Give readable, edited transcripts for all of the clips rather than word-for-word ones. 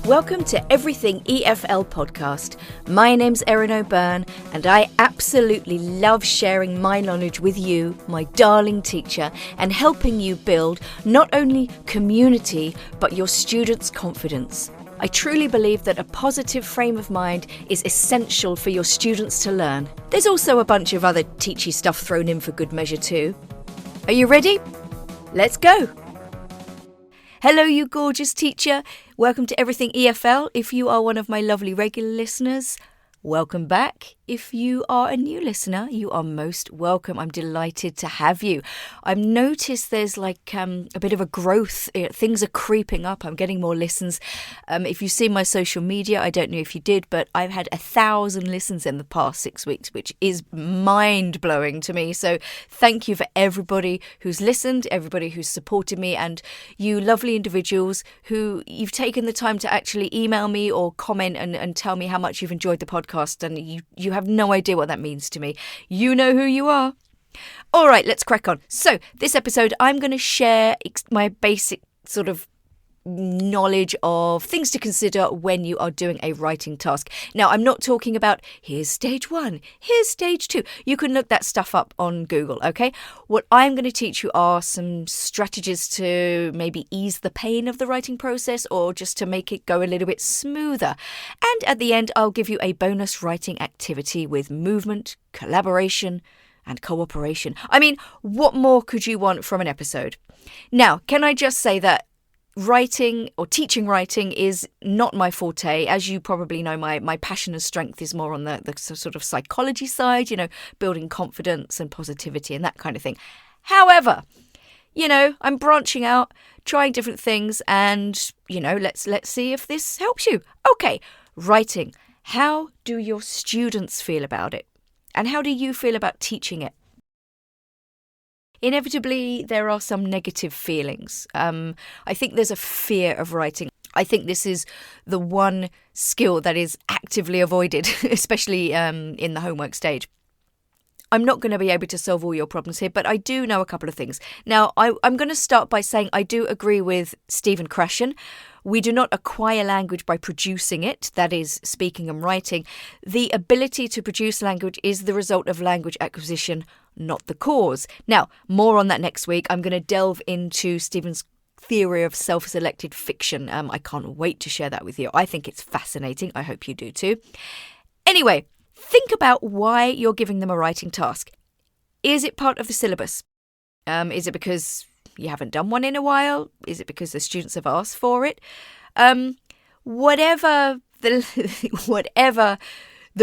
Welcome to Everything EFL podcast. My name's Erin O'Byrne and I absolutely love sharing my knowledge with you, my darling teacher, and helping you build not only community but your students' confidence. I truly believe that a positive frame of mind is essential for your students to learn. There's also a bunch of other teachy stuff thrown in for good measure too. Are you ready? Let's go! Hello, you gorgeous teacher. Welcome to Everything EFL. If you are one of my lovely regular listeners, welcome back. If you are a new listener, you are most welcome. I'm delighted to have you. I've noticed there's a bit of a growth. Things are creeping up. I'm getting more listens. If you see my social media, I don't know if you did, but I've had 1,000 listens in the past 6 weeks, which is mind-blowing to me. So thank you for everybody who's listened, everybody who's supported me, and you lovely individuals who you've taken the time to actually email me or comment and tell me how much you've enjoyed the podcast, and you have no idea what that means to me. You know who you are. All right, let's crack on. So this episode, I'm going to share my basic sort of knowledge of things to consider when you are doing a writing task. Now, I'm not talking about here's stage 1, here's stage 2. You can look that stuff up on Google, okay? What I'm going to teach you are some strategies to maybe ease the pain of the writing process or just to make it go a little bit smoother. And at the end, I'll give you a bonus writing activity with movement, collaboration, and cooperation. I mean, what more could you want from an episode? Now, can I just say that writing or teaching writing is not my forte. As you probably know, my passion and strength is more on the sort of psychology side, building confidence and positivity and that kind of thing. However, I'm branching out, trying different things, and, let's see if this helps you. Okay, writing. How do your students feel about it? And how do you feel about teaching it? Inevitably, there are some negative feelings. I think there's a fear of writing. I think this is the one skill that is actively avoided, especially in the homework stage. I'm not going to be able to solve all your problems here, but I do know a couple of things. Now, I'm going to start by saying I do agree with Stephen Krashen. We do not acquire language by producing it, that is, speaking and writing. The ability to produce language is the result of language acquisition, not the cause. Now, more on that next week. I'm going to delve into Stephen's theory of self-selected fiction. I can't wait to share that with you. I think it's fascinating. I hope you do too. Anyway, think about why you're giving them a writing task. Is it part of the syllabus? Is it because you haven't done one in a while? Is it because the students have asked for it? Whatever the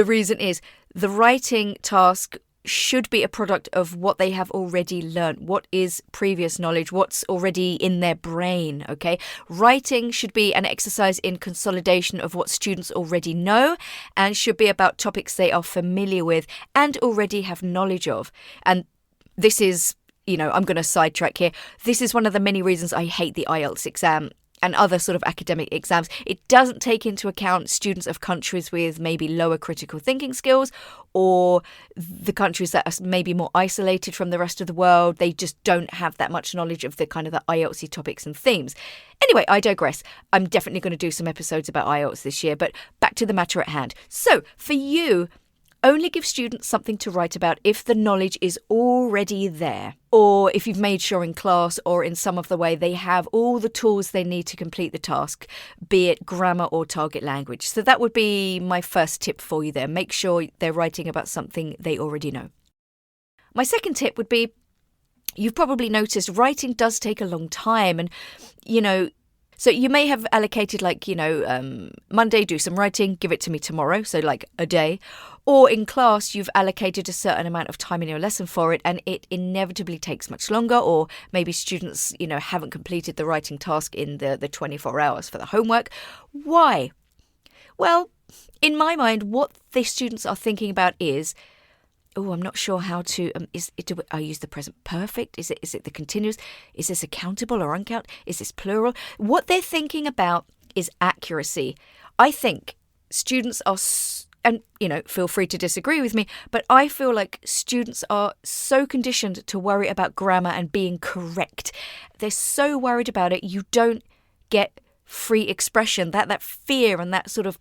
reason is, the writing task should be a product of what they have already learned, what is previous knowledge, what's already in their brain, okay? Writing should be an exercise in consolidation of what students already know and should be about topics they are familiar with and already have knowledge of. And this is, I'm going to sidetrack here. This is one of the many reasons I hate the IELTS exam and other sort of academic exams. It doesn't take into account students of countries with maybe lower critical thinking skills or the countries that are maybe more isolated from the rest of the world. They just don't have that much knowledge of the kind of the IELTS topics and themes. Anyway, I digress. I'm definitely going to do some episodes about IELTS this year, but back to the matter at hand. So for you, only give students something to write about if the knowledge is already there, or if you've made sure in class or in some of the way they have all the tools they need to complete the task, be it grammar or target language. So that would be my first tip for you there. Make sure they're writing about something they already know. My second tip would be, you've probably noticed writing does take a long time, and, so you may have allocated Monday, do some writing, give it to me tomorrow, so like a day. Or in class, you've allocated a certain amount of time in your lesson for it, and it inevitably takes much longer, or maybe students, haven't completed the writing task in the 24 hours for the homework. Why? Well, in my mind, what the students are thinking about is, I'm not sure how to, do I use the present perfect? Is it the continuous? Is this accountable or uncount? Is this plural? What they're thinking about is accuracy. I think students are, and, feel free to disagree with me, but I feel like students are so conditioned to worry about grammar and being correct. They're so worried about it, you don't get free expression, that fear and that sort of,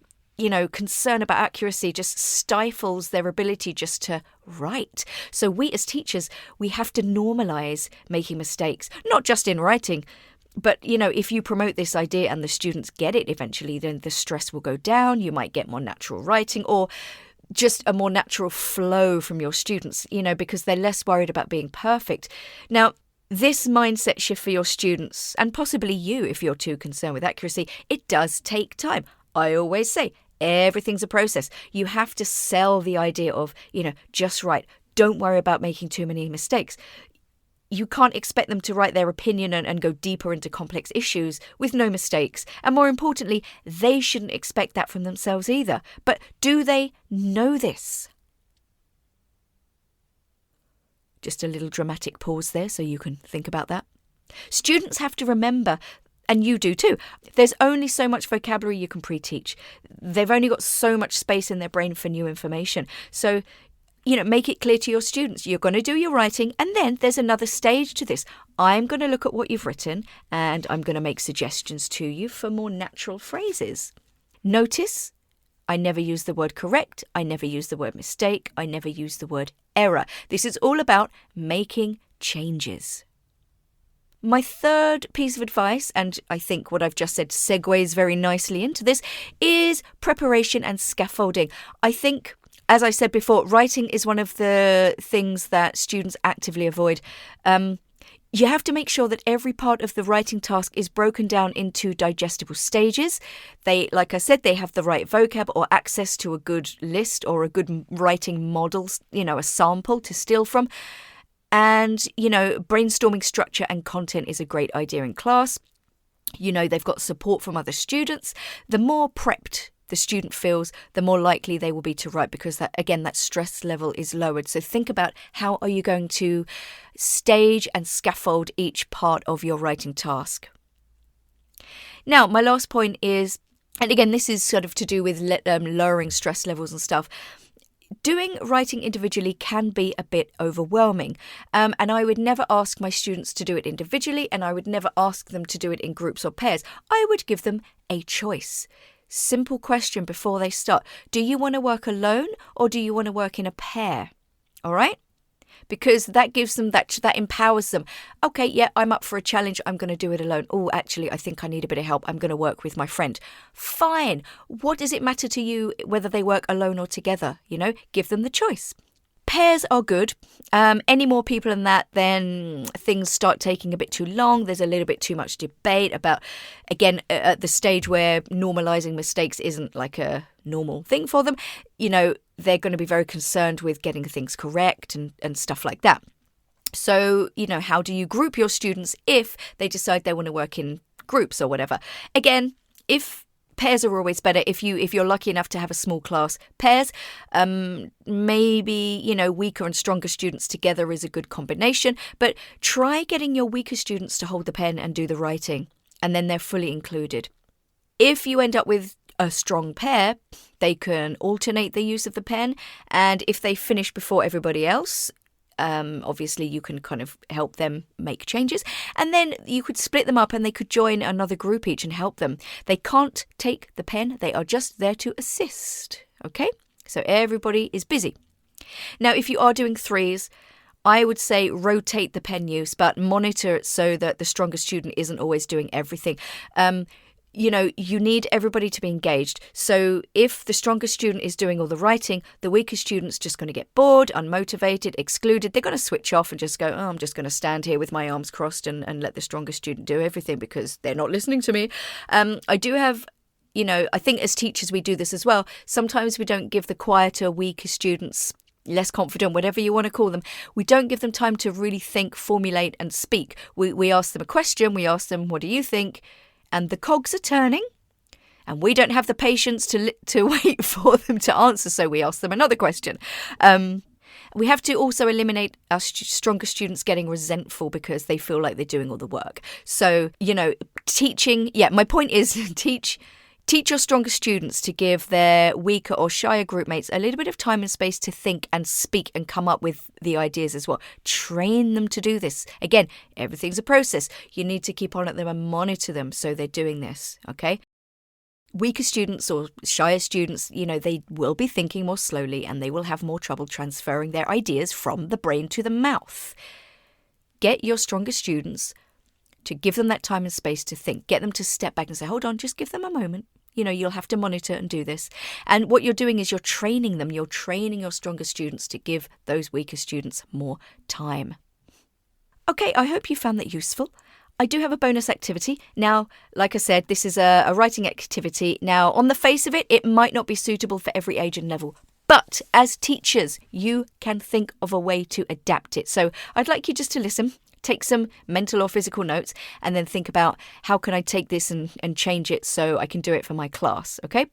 concern about accuracy just stifles their ability just to write. So we as teachers, we have to normalize making mistakes, not just in writing, but, if you promote this idea and the students get it eventually, then the stress will go down. You might get more natural writing or just a more natural flow from your students, because they're less worried about being perfect. Now, this mindset shift for your students, and possibly you if you're too concerned with accuracy, it does take time. I always say, everything's a process. You have to sell the idea of, just write. Don't worry about making too many mistakes. You can't expect them to write their opinion and go deeper into complex issues with no mistakes. And more importantly, they shouldn't expect that from themselves either. But do they know this? Just a little dramatic pause there so you can think about that. Students have to remember, and you do too, there's only so much vocabulary you can pre-teach. They've only got so much space in their brain for new information. So, make it clear to your students, you're going to do your writing, and then there's another stage to this. I'm going to look at what you've written, and I'm going to make suggestions to you for more natural phrases. Notice, I never use the word correct, I never use the word mistake, I never use the word error. This is all about making changes. My third piece of advice, and I think what I've just said segues very nicely into this, is preparation and scaffolding. I think, as I said before, writing is one of the things that students actively avoid. You have to make sure that every part of the writing task is broken down into digestible stages. Like I said, they have the right vocab or access to a good list or a good writing model, a sample to steal from. And, brainstorming structure and content is a great idea in class. They've got support from other students. The more prepped the student feels, the more likely they will be to write, because that stress level is lowered. So think about, how are you going to stage and scaffold each part of your writing task? Now, my last point is, and again, this is sort of to do with lowering stress levels and stuff. Doing writing individually can be a bit overwhelming, and I would never ask my students to do it individually, and I would never ask them to do it in groups or pairs. I would give them a choice. Simple question before they start. Do you want to work alone or do you want to work in a pair? All right? Because that gives them, that empowers them. Okay, yeah, I'm up for a challenge. I'm going to do it alone. Oh, actually, I think I need a bit of help. I'm going to work with my friend. Fine. What does it matter to you whether they work alone or together? Give them the choice. Pairs are good. Any more people than that, then things start taking a bit too long. There's a little bit too much debate about, again, at the stage where normalising mistakes isn't like a normal thing for them. They're going to be very concerned with getting things correct and stuff like that. So, how do you group your students if they decide they want to work in groups or whatever? Again, if pairs are always better. If you're lucky enough to have a small class, pairs, maybe, weaker and stronger students together is a good combination. But try getting your weaker students to hold the pen and do the writing, and then they're fully included. If you end up with a strong pair, they can alternate the use of the pen, and if they finish before everybody else, obviously you can kind of help them make changes, and then you could split them up and they could join another group each and help them. They can't take the pen, they are just there to assist. Okay, so everybody is busy. Now, if you are doing threes, I would say rotate the pen use, but monitor it so that the stronger student isn't always doing everything. You need everybody to be engaged. So if the stronger student is doing all the writing, the weaker student's just going to get bored, unmotivated, excluded. They're going to switch off and just go, I'm just going to stand here with my arms crossed and let the stronger student do everything because they're not listening to me. I do have, I think as teachers we do this as well. Sometimes we don't give the quieter, weaker students, less confident, whatever you want to call them, we don't give them time to really think, formulate and speak. We ask them a question, we ask them, what do you think? And the cogs are turning, and we don't have the patience to wait for them to answer, so we ask them another question. We have to also eliminate our stronger students getting resentful because they feel like they're doing all the work. So, teaching, my point is teach Teach your stronger students to give their weaker or shyer group mates a little bit of time and space to think and speak and come up with the ideas as well. Train them to do this. Again, everything's a process. You need to keep on at them and monitor them so they're doing this, okay? Weaker students or shyer students, they will be thinking more slowly and they will have more trouble transferring their ideas from the brain to the mouth. Get your stronger students to give them that time and space to think. Get them to step back and say, hold on, just give them a moment. You'll have to monitor and do this. And what you're doing is you're training them. You're training your stronger students to give those weaker students more time. Okay, I hope you found that useful. I do have a bonus activity. Now, like I said, this is a writing activity. Now, on the face of it, it might not be suitable for every age and level. But as teachers, you can think of a way to adapt it. So I'd like you just to listen. Take some mental or physical notes and then think about how can I take this and change it so I can do it for my class, okay?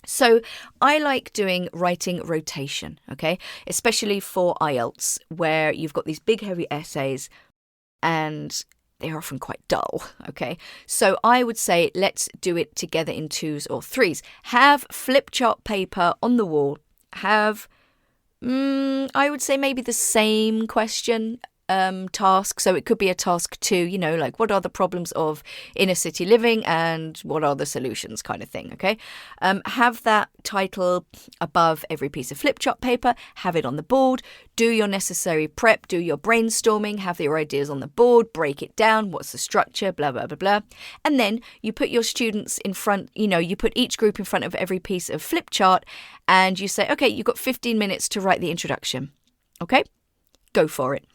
So I like doing writing rotation, okay? Especially for IELTS, where you've got these big heavy essays and they're often quite dull, okay? So I would say let's do it together in 2s or 3s. Have flip chart paper on the wall. Have, I would say maybe the same question task. So it could be a task 2, like what are the problems of inner city living and what are the solutions kind of thing, okay? Have that title above every piece of flip chart paper, have it on the board, do your necessary prep, do your brainstorming, have your ideas on the board, break it down, what's the structure, blah, blah, blah, blah. And then you put your students in front, you put each group in front of every piece of flip chart and you say, okay, you've got 15 minutes to write the introduction, okay? Go for it.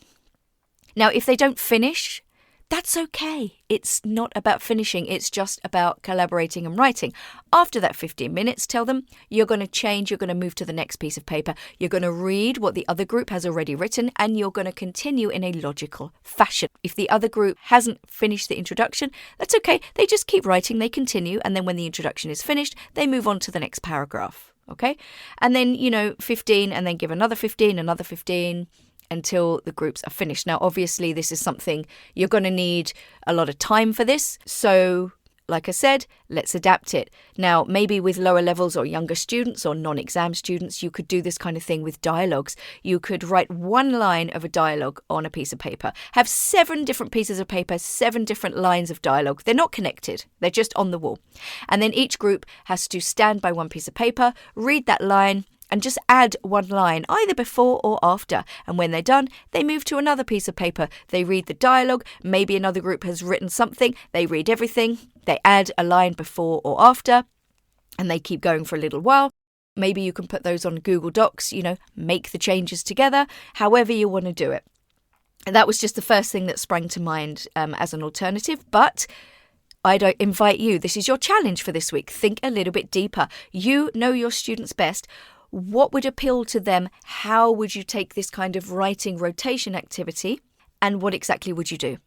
Now, if they don't finish, that's okay. It's not about finishing. It's just about collaborating and writing. After that 15 minutes, tell them you're going to change. You're going to move to the next piece of paper. You're going to read what the other group has already written, and you're going to continue in a logical fashion. If the other group hasn't finished the introduction, that's okay. They just keep writing. They continue. And then when the introduction is finished, they move on to the next paragraph. Okay? And then, 15, and then give another 15, another 15, until the groups are finished. Now, obviously, this is something you're going to need a lot of time for this. So, like I said, let's adapt it. Now, maybe with lower levels or younger students or non-exam students, you could do this kind of thing with dialogues. You could write one line of a dialogue on a piece of paper. Have 7 different pieces of paper, 7 different lines of dialogue. They're not connected. They're just on the wall. And then each group has to stand by one piece of paper, read that line, and just add one line, either before or after. And when they're done, they move to another piece of paper. They read the dialogue. Maybe another group has written something. They read everything. They add a line before or after. And they keep going for a little while. Maybe you can put those on Google Docs, make the changes together, however you want to do it. And that was just the first thing that sprang to mind as an alternative. But I'd invite you, this is your challenge for this week. Think a little bit deeper. You know your students best. What would appeal to them? How would you take this kind of writing rotation activity? And what exactly would you do?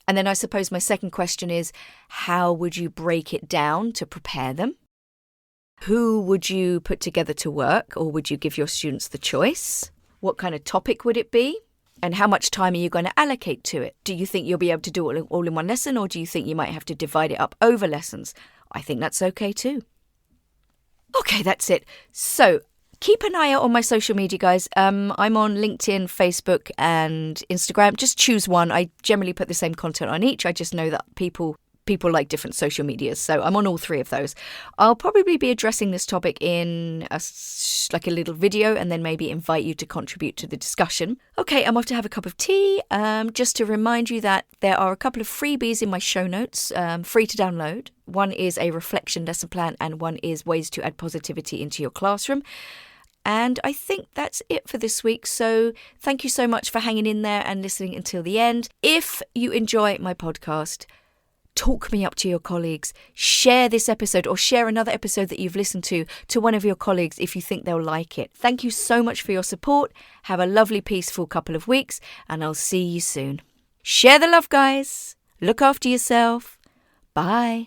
And then I suppose my second question is, how would you break it down to prepare them? Who would you put together to work, or would you give your students the choice? What kind of topic would it be? And how much time are you going to allocate to it? Do you think you'll be able to do it all in one lesson, or do you think you might have to divide it up over lessons? I think that's okay too. Okay, that's it. So keep an eye out on my social media, guys. I'm on LinkedIn, Facebook and Instagram. Just choose one. I generally put the same content on each. I just know that people like different social medias. So I'm on all 3 of those. I'll probably be addressing this topic in a little video and then maybe invite you to contribute to the discussion. Okay, I'm off to have a cup of tea. Just to remind you that there are a couple of freebies in my show notes, free to download. One is a reflection lesson plan and one is ways to add positivity into your classroom. And I think that's it for this week. So thank you so much for hanging in there and listening until the end. If you enjoy my podcast, talk me up to your colleagues. Share this episode or share another episode that you've listened to one of your colleagues if you think they'll like it. Thank you so much for your support. Have a lovely, peaceful couple of weeks, and I'll see you soon. Share the love, guys. Look after yourself. Bye.